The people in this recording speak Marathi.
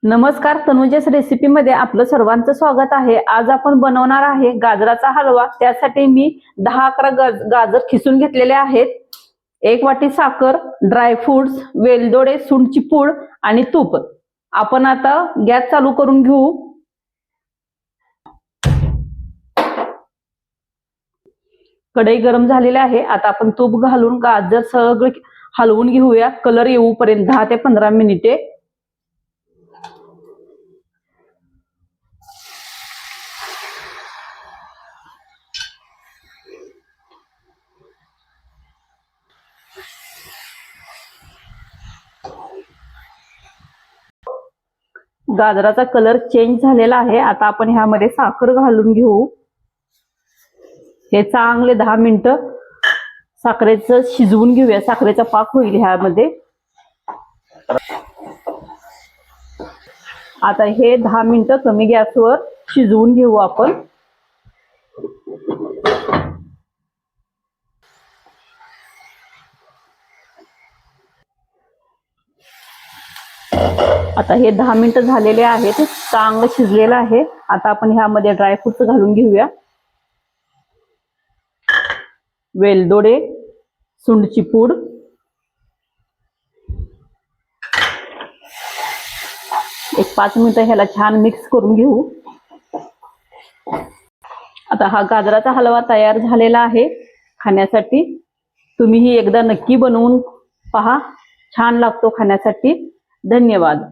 नमस्कार, तनुजेस रेसिपी मध्ये आपलं सर्वांचं स्वागत आहे। आज आपण बनवणार आहे गाजराचा हलवा। त्यासाठी मी 10-11 गाजर खिसून घेतलेले आहेत। 1 वाटी साखर, ड्रायफ्रुट्स, वेलदोडे, सुंठची पूड आणि तूप। आपण आता गॅस चालू करून घेऊ। कढई गरम झालेली आहे। आता आपण तूप घालून गाजर सगळं हलवून घेऊया, कलर येऊपर्यंत 10 ते 15 मिनिटे। गाजराचा कलर चेंज झालेला आहे। आता आपण ह्यामध्ये साखर घालून घेऊ। हे चांगले 10 मिनिटं साखरेचं शिजवून घेऊया। साखरेचा पाक होईल ह्यामध्ये। आता हे 10 मिनिटं कमी गॅसवर शिजवून घेऊ आपण। आता हे 10 मिनिटं झालेले आहेत, चांगलं शिजलेलं आहे। आता आपण ह्यामध्ये ड्रायफ्रुट्स घालून घेऊया। वेलदोडे, सुंठची पूड, एक 5 मिनिटं ह्याला छान मिक्स करून घेऊ। आता हा गाजराचा हलवा तयार झालेला आहे खाण्यासाठी। तुम्ही ही एकदा नक्की बनवून पहा, छान लागतो खाण्यासाठी। धन्यवाद।